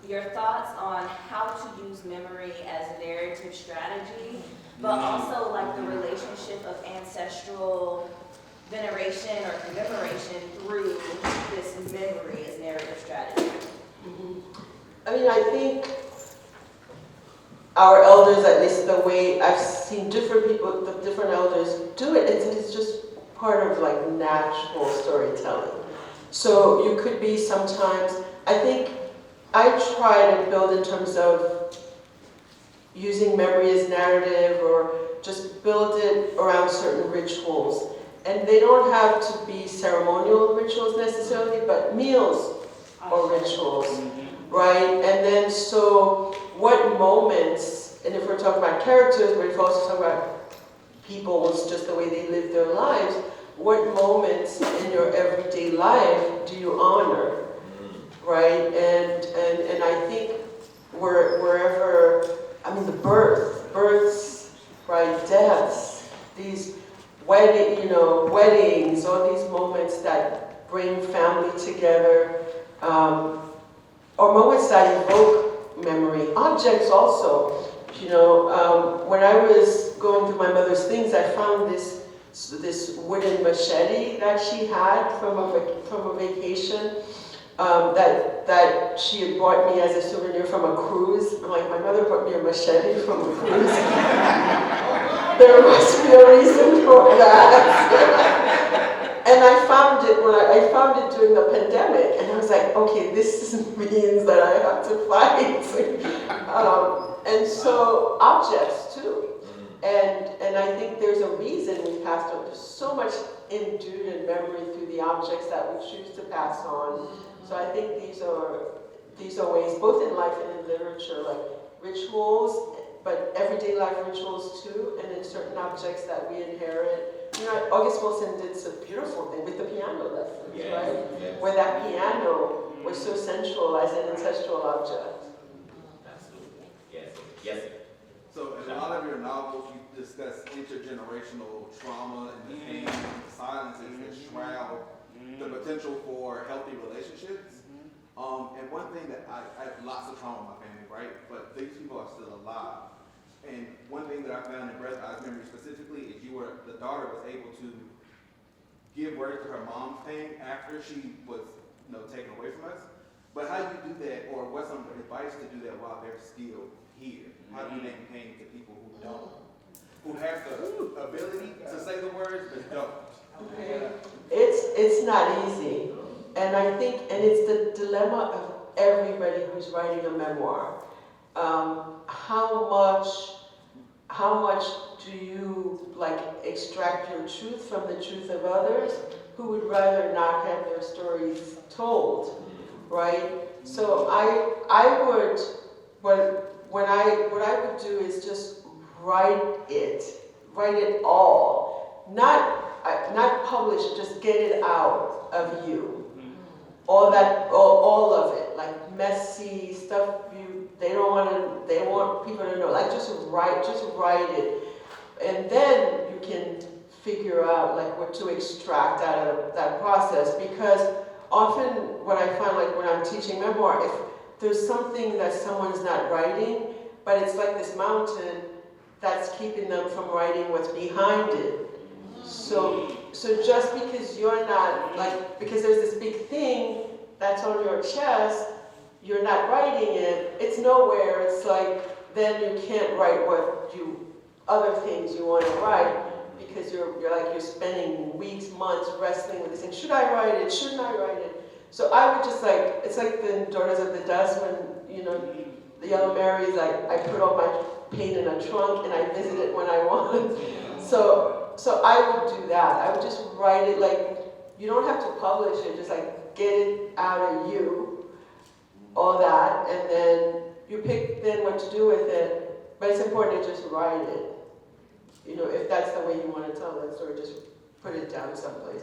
your thoughts on how to use memory as a narrative strategy, but also like the relationship of ancestral veneration or commemoration through this memory as narrative strategy. I mean, I think our elders, at least the way I've seen different people, the different elders do it, it's just part of like natural storytelling. So you could be sometimes, I think I try to build in terms of using memory as narrative, or just build it around certain rituals. And they don't have to be ceremonial rituals necessarily, but meals are rituals, right? And then so what moments, and if we're talking about characters, but if we're also talking about people's, just the way they live their lives, what moments in your everyday life do you honor, right? And I think wherever, I mean, the births, right, deaths, these weddings, all these moments that bring family together, or moments that evoke memory. Objects also, when I was going through my mother's things, I found this wooden machete that she had from a vacation that she had brought me as a souvenir from a cruise. I'm like, my mother brought me a machete from a cruise. There must be a reason for that. And I found it during the pandemic, and I was like, okay, this means that I have to fight. And so objects too. And I think there's a reason we pass on. There's so much endued in memory through the objects that we choose to pass on. So I think these are ways, both in life and in literature, like rituals, but everyday life rituals too, and then certain objects that we inherit. August Wilson did some beautiful thing with the piano lessons, right? Yes. Where that piano was so central as an ancestral object. Absolutely. Yes. Yes. So in a lot of your novels, you discuss intergenerational trauma and the pain and the silences that shroud the potential for healthy relationships. And one thing that I have lots of trauma in my family, right? But these people are still alive. And one thing that I found in Breath Eyes Memory specifically is the daughter was able to give words to her mom's pain after she was taken away from us. But how do you do that, or what's some advice to do that while they're still here? How do you name pain to people who don't, who have the ability to say the words but don't? Okay. It's not easy, and I think, and it's the dilemma of everybody who's writing a memoir. How much do you extract your truth from the truth of others who would rather not have their stories told, right? So what I would do is just write it all, not publish, just get it out of you. All of it, like messy stuff they want people to know. Just write it. And then you can figure out what to extract out of that process. Because often what I find, when I'm teaching memoir, if there's something that someone's not writing, but it's like this mountain that's keeping them from writing what's behind it. So just because you're not, because there's this big thing that's on your chest, you're not writing it, it's nowhere. It's then you can't write other things you want to write, because you're spending weeks, months wrestling with this thing. Should I write it? Shouldn't I write it? So I would just it's like the Daughters of the Dust when, the Yellow Mary's I put all my pain in a trunk and I visit it when I want. So I would do that. I would just write it you don't have to publish it, just get it out of you, all that, and then you pick then what to do with it. But it's important to just write it. If that's the way you want to tell that story, just put it down someplace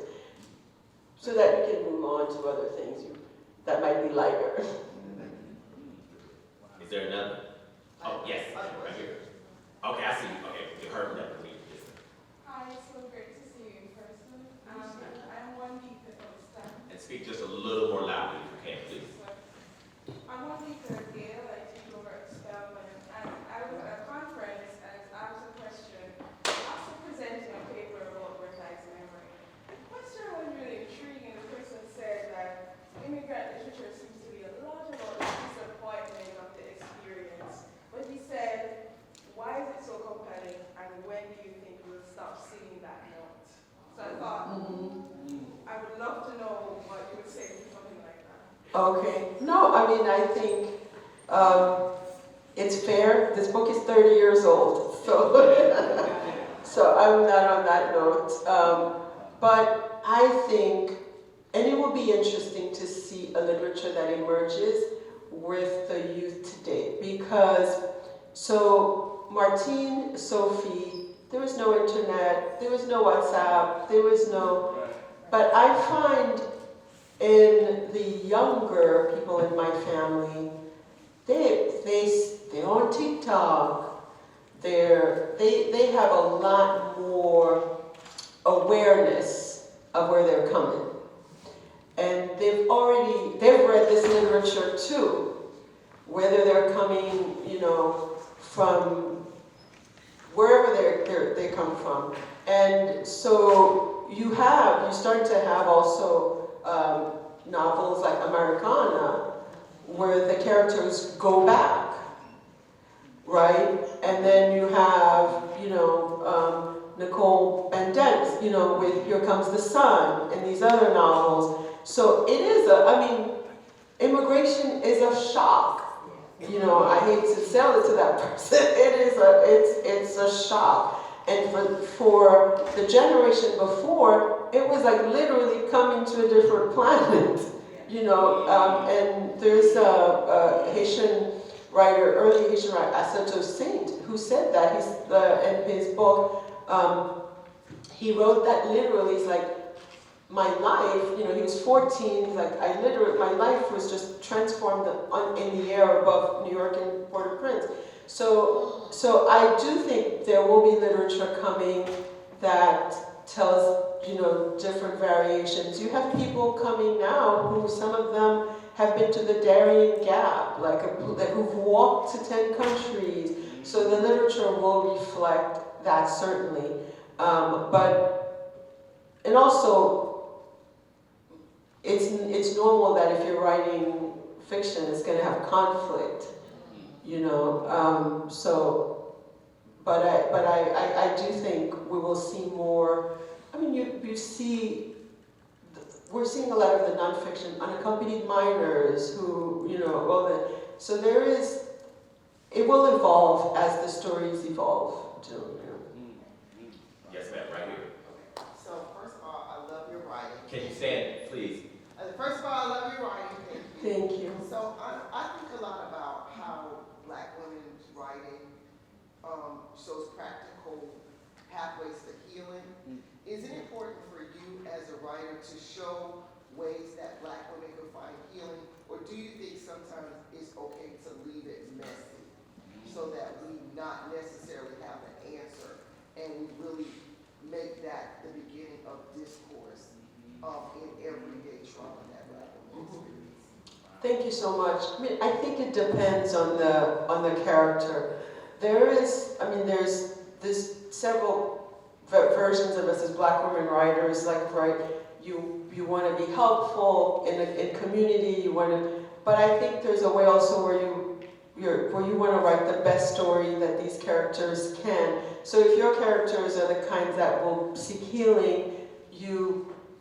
so that you can move on to other things that might be lighter. Is there another? Oh, yes, right here. Okay, I see you. Okay, you heard that. Hi, it's so great to see you in person. I'm Juanita Ostan. And speak just a little more loudly if you can, please. I'm Juanita Gale. I teach over at Spelman. And I was at a conference and I asked a question. After presenting a paper about Berthi's memory, the question was really intriguing. The person said that immigrant literature seems to be a lot about the disappointment of the experience. But he said, why is it so compelling, and when do you think we'll stop seeing that note? So I thought, I would love to know what you would say to something like that. Okay. No, I think it's fair. This book is 30 years old, so So I'm not on that note. But I think, and it will be interesting to see a literature that emerges with the youth today, because, so Martine, Sophie, there was no internet, there was no WhatsApp, there was no, but I find in the younger people in my family, they're on TikTok, they have a lot more awareness of where they're coming. And they've read this literature too, whether they're coming, from wherever they come from. And so you start to have also novels like Americana, where the characters go back, right? And then you have, Nicole Banderas, with Here Comes the Sun, and these other novels. So it is immigration is a shock. I hate to sell it to that person. It's a shock. And for the generation before, it was like literally coming to a different planet. And there's a Haitian writer, early Haitian writer, Assato Saint, who said that. In his book, he wrote that literally, it's like, my life, he was 14, he's like, my life was just transformed in the air above New York and Port-au-Prince. So I do think there will be literature coming that tells, different variations. You have people coming now who, some of them have been to the Darien Gap, who've walked to 10 countries. So the literature will reflect that, certainly. And also, it's normal that if you're writing fiction, it's going to have conflict, But I do think we will see more. We're seeing a lot of the nonfiction, unaccompanied minors who, so it will evolve as the stories evolve too. Yes, ma'am, right here. So first of all, I love your writing. Can you stand, please? First of all, I love your writing. Thank you. Thank you. So I think a lot about how Black women's writing shows practical pathways to healing. Is it important for you as a writer to show ways that Black women can find healing, or do you think sometimes it's okay to leave it messy so that we not necessarily have an answer and we really make that the beginning of discourse in everyday trauma that Black women experience? Thank you so much. I think it depends on the character. There's several versions of us as Black women writers. You want to be helpful in community. But I think there's a way also where you want to write the best story that these characters can. So if your characters are the kinds that will seek healing,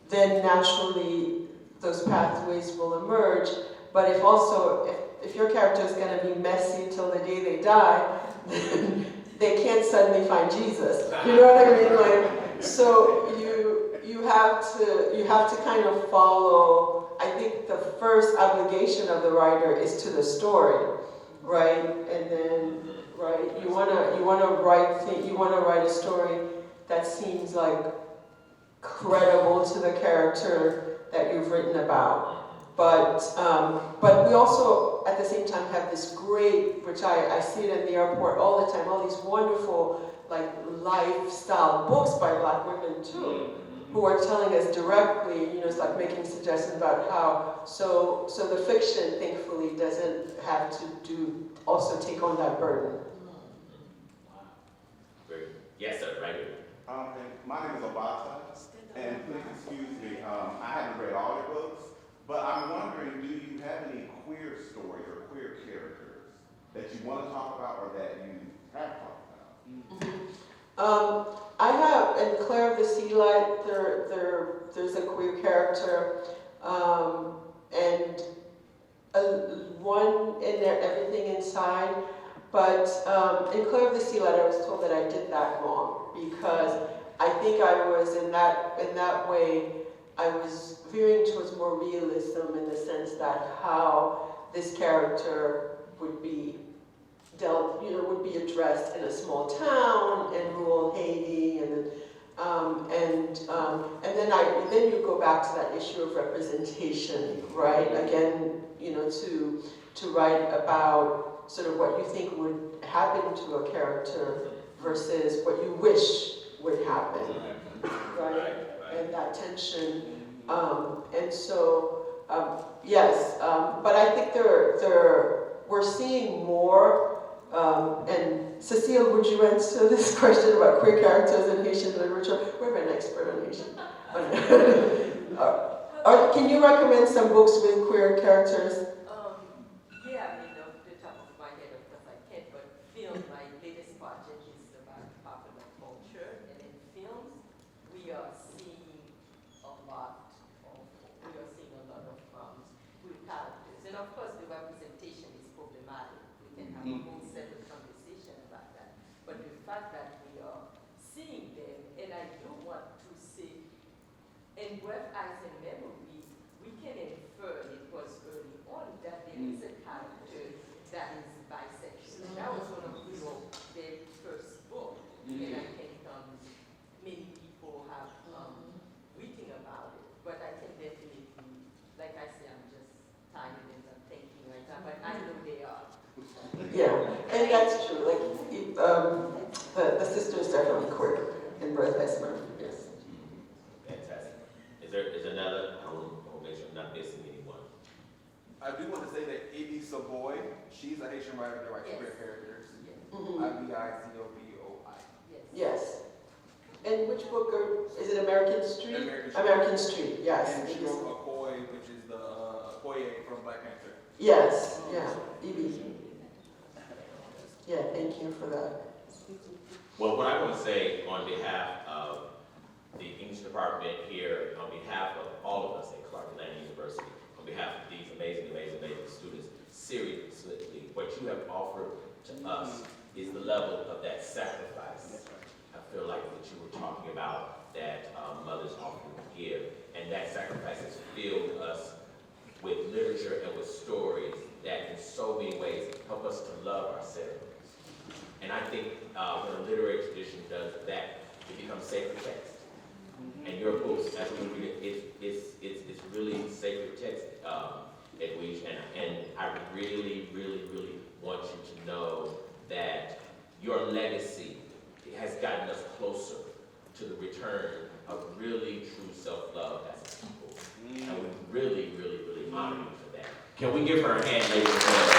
then naturally those pathways will emerge. But if your character is going to be messy till the day they die, then they can't suddenly find Jesus. You know what I mean? So you have to kind of follow. I think the first obligation of the writer is to the story, right? And then you wanna write a story that seems like credible to the character that you've written about. But we also, at the same time, have this great, which I see it in the airport all the time, all these wonderful, lifestyle books by Black women too, who are telling us directly, it's like making suggestions about how, so the fiction, thankfully, doesn't have to also take on that burden. Great. Yes, sir, right here. My name is Obata, and please excuse me, I haven't read all your books, but I'm wondering, do you have any queer stories or queer characters that you want to talk about or that you have talked about? I have, in Claire of the Sea Light, there's a queer character, and one in there, Everything Inside, but in Claire of the Sea Light, I was told that I did that wrong. because I think I was in that way, I was veering towards more realism in the sense that how this character would be dealt, would be addressed in a small town in rural Haiti, and then you go back to that issue of representation, right? Again, to write about sort of what you think would happen to a character versus what you wish would happen, right? And that tension, yes, but I think we're seeing more. And Cecile, would you answer this question about queer characters in Haitian literature? We're an expert on Haitian. Can you recommend some books with queer characters? Yeah, off the top of my head, of course I can't, but film, my latest project is about popular culture, and in films, we are seeing a lot of queer characters. And of course, the representation is problematic. We can have a whole separate conversation about that. But the fact that we are seeing them, and I do want to say, in Breath, Eyes, and Memory, we can infer, it was early on, that there is a character that is bisexual. That was one of your very first books, and I think many people have written about it, but I can definitely, like I say, I'm just timing and I'm thinking right now, but I know they are. Yeah, and that's true. Like, the sister is definitely queer in Breath, Eyes, and Memory. Yes. Fantastic. Is another? I want to make sure I'm not missing anyone. I do want to say that Ibi Savoy, she's a Haitian writer that writes queer characters. Ibicoboi. Yes. And which book is it? American Street? American Street, yes. And she wrote Okoye, which is the Okoye from Black Panther. Yes, yeah, Ibi. Yeah, thank you for that. Well, what I want to say on behalf of the English department here, on behalf of all of us at Clark Atlanta University, on behalf of these amazing students, seriously, what you have offered to us is the level of that sacrifice. I feel like what you were talking about, that mothers often give, and that sacrifice has filled us with literature and with stories that in so many ways help us to love ourselves. And I think when a literary tradition does that, it becomes sacred text. And your books, as we read it, it's really sacred text, Edwige, and I really, really, really want you to know that your legacy has gotten us closer to the return of really true self-love as a people. And we really, really, really honor you for that. Can we give her a hand, ladies and gentlemen?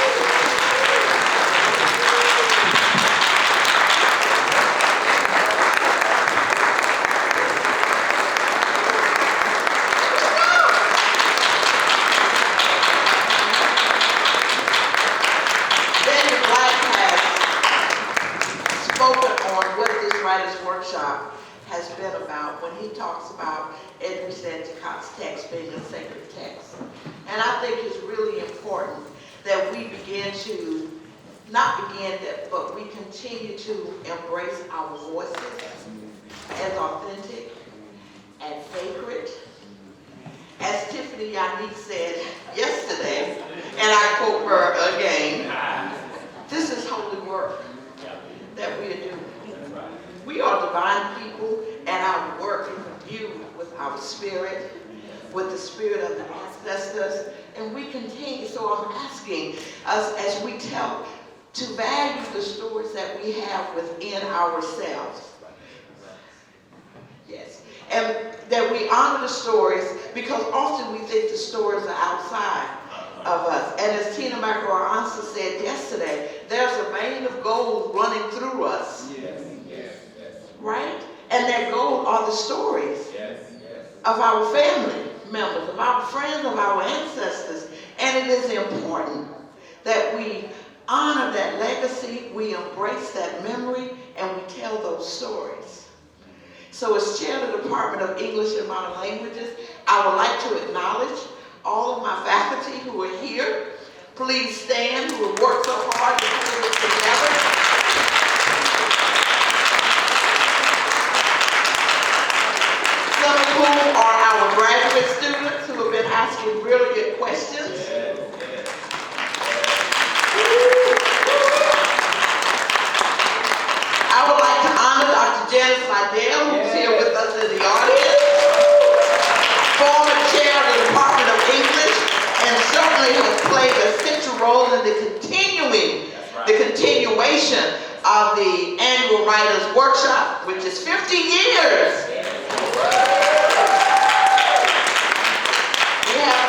Workshop has been about when he talks about Edward Sandicott's text being a sacred text. And I think it's really important that we begin to, but we continue to embrace our voices as authentic and sacred. As Tiffany Yannick said yesterday, and I quote her again, this is holy work that we are doing. We are divine people, and our work is imbued with our spirit, with the spirit of the ancestors, and we continue. So I'm asking us, as we tell, to value the stories that we have within ourselves. Yes, and that we honor the stories, because often we think the stories are outside of us. And as Tina Macaroansa said yesterday, there's a vein of gold running through us. Right? And that gold are the stories of our family members, of our friends, of our ancestors. And it is important that we honor that legacy, we embrace that memory, and we tell those stories. So as chair of the Department of English and Modern Languages, I would like to acknowledge all of my faculty who are here. Please stand, who have worked so hard to put this together. brilliant questions. I would like to honor Dr. Janice Lydell, who's here with us in the audience, former chair of the Department of English, and certainly has played a central role in the continuation of the annual Writers Workshop, which is 50 years. We have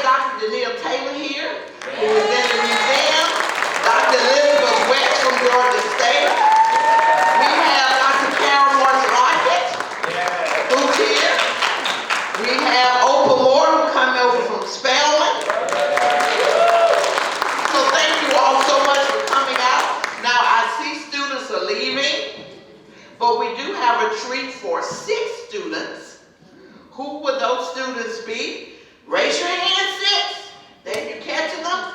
Dr. Danielle Taylor here, who is in the museum, Dr. Elizabeth West from Georgia State. We have Dr. Karen Morris-Lockett, who's here. We have Oprah Moore, who come over from Spelman. So thank you all so much for coming out. Now I see students are leaving, but we do have a treat for 6 students. Who would those students be? Raise your hand, 6. Then you catching them?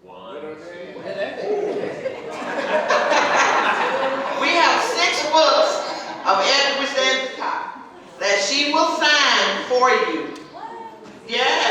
1. We have 6 books of Edward Endicott that she will sign for you. Yes.